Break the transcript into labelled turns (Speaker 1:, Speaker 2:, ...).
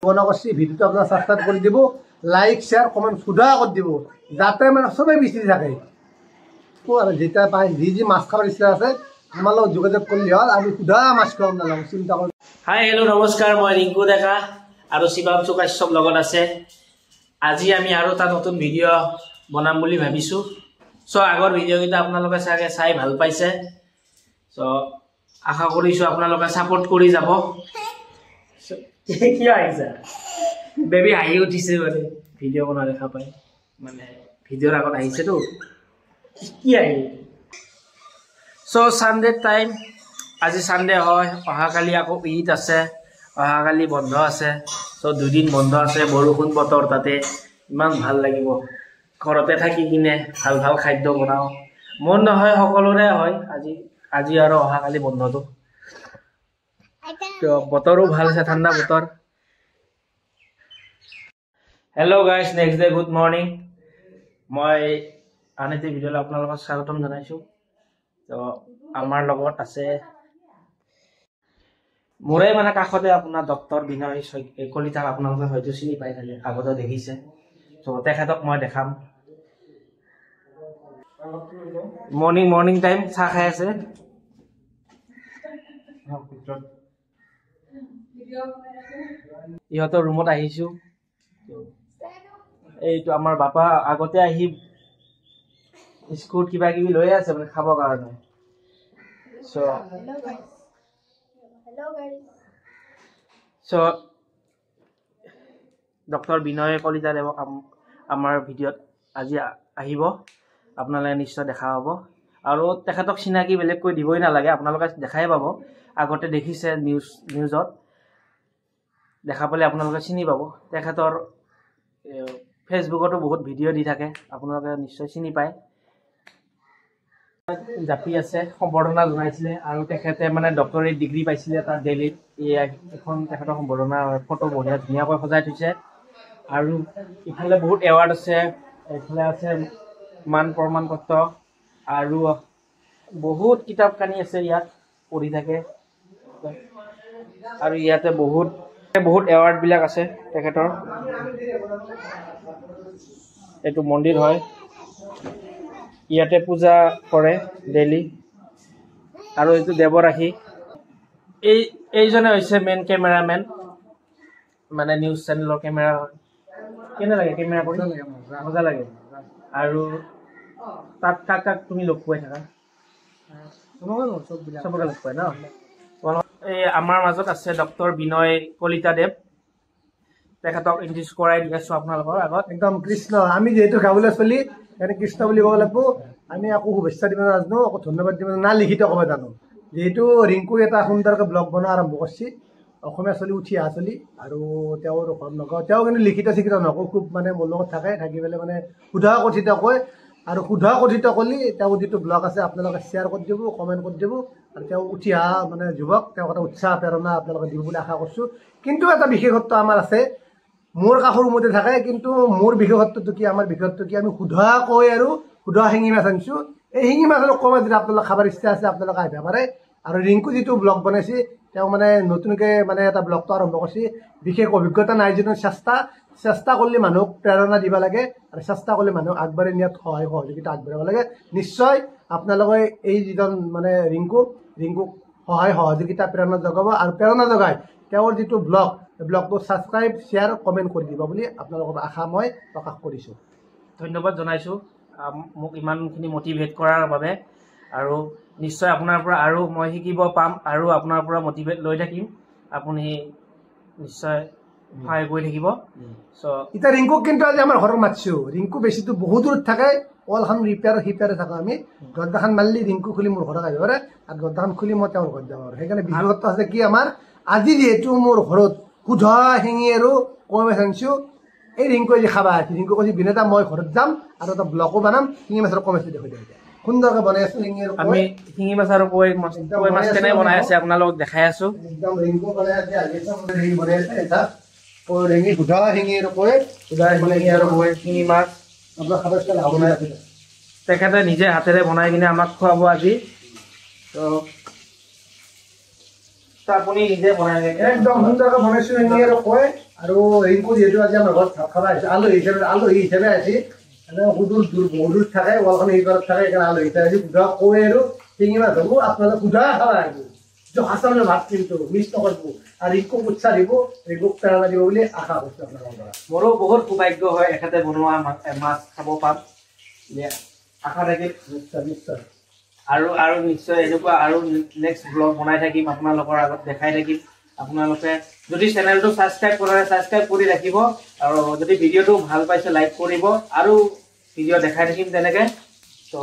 Speaker 1: বনা করছি ভিডিওটা আপনারা সাবস্ক্রাইব করে দিব, লাইক শেয়ার কমেন্ট সুদা করে দিব, যাতে মানে সবাই বিচি থাকে। তো আর যেটা পাই যি মাছ খাবার ইচ্ছা আছে আমার লগত যোগাযোগ করলে হল, আমি সুদা মাছ খাওয়াম না চিন্তা করুন।
Speaker 2: হাই হেল্ল' নমস্কাৰ, মই ৰিংকু ডেকা আৰু শিৱাংশু কাশ্যপ লগত আছে। আজি আমি আৰু এটা নতুন ভিডিঅ' বনাম বুলি ভাবিছোঁ। চ' আগৰ ভিডিঅ'কেইটা আপোনালোকে চাগে চাই ভাল পাইছে। চ' আশা কৰিছোঁ আপোনালোকে ছাপোৰ্ট কৰি যাব। কি আহিছে বেবী হাঁহি উঠিছে মানে ভিডিঅ' বনোৱা দেখা পাই, মানে ভিডিঅ'ৰ আগত আহিছেতো কি আহিল। চ' ছানডে টাইম, আজি ছানডে হয়, অহাকালি আকৌ ঈদ আছে, অহাকালি বন্ধ আছে। চ' 2 দিন বন্ধ আছে, বৰষুণ বতৰ, তাতে ইমান ভাল লাগিব ঘৰতে থাকি কিনে ভাল ভাল খাদ্য বনাওঁ। মন নহয় সকলোৰে হয় আজি আৰু অহাকালি বন্ধটো। বতৰো ভাল আছে, ঠাণ্ডা বতৰ। Hello' guys, next day good morning. মই আন এটি ভিডিঅ'লৈ আপোনালোকক স্বাগতম জনাইছোঁ। তো আমাৰ লগত আছে মোৰে মানে কাষতে আপোনাৰ ডক্টৰ বিনয় কলিতাক আপোনালোকে হয়তো চিনি পাই থাকে, আগতে দেখিছে। ত' তেখেতক মই দেখাম। মৰ্ণিং টাইম চাহ খাই আছে। ইহঁতৰ ৰুমত আহিছোঁ। এইটো আমাৰ বাপা আগতে আহি স্কুট কিবা কিবি লৈ আছে মানে খাবৰ কাৰণে। চ' ডক্টৰ বিনয় কলিতা দেৱক আমাৰ ভিডিঅ'ত আজি আহিব, আপোনালোকে নিশ্চয় দেখা পাব। আৰু তেখেতক চিনাকি বেলেগকৈ দিবই নালাগে, আপোনালোকে দেখাই পাব। আগতে দেখিছে নিউজত, দেখা পালে আপোনালোকে চিনি পাব। তেখেতৰ ফেচবুকতো বহুত ভিডিঅ' দি থাকে, আপোনালোকে নিশ্চয় চিনি পায়। জাপি আছে, সম্বৰ্ধনা জনাইছিলে, আৰু তেখেতে মানে ডক্টৰেট ডিগ্ৰী পাইছিলে তাত দিল্লীত। এখন তেখেতৰ সম্বৰ্ধনা ফটো বঢ়িয়া ধুনীয়াকৈ সজাই থৈছে। আৰু ইফালে বহুত এৱাৰ্ড আছে, এইফালে আছে মান প্ৰমাণ পত্ৰ, আৰু বহুত কিতাপ কানি আছে ইয়াত, পঢ়ি থাকে। আৰু ইয়াতে বহুত এৱাৰ্ডবিলাক আছে তেখেতৰ। এইটো মন্দিৰ হয়, ইয়াতে পূজা কৰে ডেইলি। আৰু এইটো দেৱৰাশী। এইজনে হৈছে মেইন কেমেৰামেন, মানে নিউজ চেনেলৰ কেমেৰা। কেনে লাগে কেমেৰা কৰি? মজা লাগে। আৰু তাত কাক তুমি লগ পাই থাকা? চবকে লগ পাই ন? এই আমাৰ মাজত আছে ডক্টৰ বিনয় কলিতা দেৱ। তেখেতক ইন্ট্ৰডিউচ কৰাই দি আছো আপোনালোকৰ আগত।
Speaker 1: একদম কৃষ্ণ, আমি যিহেতু গাঁৱলৈ চলি এনে কৃষ্ণ বুলি ক'ব লাগিব। আমি আকৌ শুভেচ্ছা দিব নাজানো, আকৌ ধন্যবাদ দিব না লিখিত ক'ব জানো। যিহেতু ৰিংকু এটা সুন্দৰকৈ ব্লগ বনোৱা আৰম্ভ কৰিছে, অসমীয়া চলি উঠি অহা চলি, আৰু তেওঁৰ ঘৰ নগাঁও। তেওঁ কিন্তু লিখিত চিখিত নকওঁ, খুব মানে মোৰ লগত থাকি পেলাই মানে শুদ্ধ কথিত কয়। আৰু শুদ্ধ কথিত ক'লে তেওঁ যিটো ব্লগ আছে আপোনালোকে শ্বেয়াৰ কৰি দিব, কমেণ্ট কৰি দিব। আৰু তেওঁ উঠি অহা মানে যুৱক, তেওঁক এটা উৎসাহ প্ৰেৰণা আপোনালোকে দিব বুলি আশা কৰিছোঁ। কিন্তু এটা বিশেষত্ব আমাৰ আছে, মোৰ কাষৰ ৰুমতে থাকে, কিন্তু মোৰ বিশেষত্বটো কি, আমাৰ বিশেষত্ব কি, আমি শুদ্ধা কৈ আৰু শুদ্ধা শিঙি মাছ আনিছোঁ। এই শিঙি মাছ অলপ কমাই যদি আপোনালোকে খাবৰ ইচ্ছা আছে আপোনালোকে আহিব পাৰে। আৰু ৰিংকু যিটো ব্লগ বনাইছে, তেওঁ মানে নতুনকৈ মানে এটা ব্লগটো আৰম্ভ কৰিছে। বিশেষ অভিজ্ঞতা নাই যদিও চেষ্টা কৰিলে মানুহক প্ৰেৰণা দিব লাগে, আৰু চেষ্টা কৰিলে মানুহক আগবাঢ়ি নিয়াত সহায় সহযোগিতা আগবাঢ়িব লাগে। নিশ্চয় আপোনালোকে এই যিজন মানে ৰিংকুক সহায় সহযোগিতা প্ৰেৰণা যোগাব, আৰু প্ৰেৰণা যোগাই তেওঁৰ যিটো ব্লগটো ছাবস্ক্ৰাইব শ্বেয়াৰ কমেণ্ট কৰি দিব বুলি আপোনালোকৰ আশা মই প্ৰকাশ কৰিছোঁ।
Speaker 2: ধন্যবাদ জনাইছোঁ মোক ইমানখিনি মটিভেট কৰাৰ বাবে। আৰু নিশ্চয় আপোনাৰ পৰা আৰু মই শিকিব পাম, আৰু আপোনাৰ পৰা মটিভেট লৈ থাকিম। আপুনি নিশ্চয় সহায় কৰি থাকিব।
Speaker 1: এতিয়া ৰিংকুক কিন্তু আজি আমাৰ ঘৰত মাতিছোঁ। ৰিংকু বেছিতো বহুত দূৰত থাকে, ৱালখন সিপাৰে থাকোঁ আমি। দৰ্জাখন মাৰিলে ৰিংকু খুলি মোৰ ঘৰত আহিব পাৰে, আৰু দৰ্জাখন খুলি মই তেওঁৰ ঘৰত যাব পাৰোঁ। সেইকাৰণে বিশেষত্ব আছে কি আমাৰ, আজি যিহেতু মোৰ ঘৰত শুদ্ধা শিঙি আৰু কমাই মাছ আনিছোঁ, এই ৰিংকু আজি খাবা আছে। ৰিংকু কৈছে বিনেতা মই ঘৰত যাম আৰু এটা ব্লগো বনাম, শিঙি মাছৰ কমাই দেখুৱাই দিম। সুন্দৰকৈ বনাই আছোঁ শিঙি আৰু
Speaker 2: আমি শিঙি মাছ আৰু কৈ মাছ কেনেকৈ বনাই আছে আপোনালোকক দেখাই আছোঁ।
Speaker 1: একদম ৰিংকু বনাই আছে, শিঙি বনাই আছে। এটা শিঙি শুদ্ধা শিঙি আৰু কৈ
Speaker 2: শিঙি মাছ
Speaker 1: আপোনাৰ
Speaker 2: তেখেতে নিজে হাতেৰে বনাই কিনে আমাক খুৱাব আজি। তো তো আপুনি নিজে বনাই
Speaker 1: একদম সুন্দৰকৈ বনাইছোঁ এনেকৈ আৰু কয় আৰু ৰিংকু যিহেতু আজি আমাৰ ঘৰত ভাত খাব আহিছে আলহী হিচাপে আহিছে সুদূৰ বহুত দূৰ থাকে ৱালখন এই ঘৰত থাকে সেইকাৰণে আলহী হিচাপে আহিছে সুধা কয় আৰু শিঙি মাছ হ'ব আপোনালোকে সুধা খাব আহিব আচলতে ভাত কিন্তু মিছ নকৰিব আৰু ৰিংকুক উৎসাহ দিব ৰিংকুক প্ৰেৰণা দিব বুলি আশা কৰিছোঁ আপোনালোকৰ পৰা
Speaker 2: মোৰো বহুত সৌভাগ্য হয় এখেতে বনোৱা মাছ খাব পাম আশা থাকিল
Speaker 1: নিশ্চয়
Speaker 2: আৰু নিশ্চয় এনেকুৱা আৰু নেক্সট ব্লগ বনাই থাকিম আপোনালোকৰ আগত দেখাই থাকিম আপোনালোকে যদি চেনেলটো ছাবস্ক্ৰাইব কৰে ছাবস্ক্ৰাইব কৰি ৰাখিব আৰু যদি ভিডিঅ'টো ভাল পাইছে লাইক কৰিব আৰু ভিডিঅ' দেখাই থাকিম তেনেকৈ তো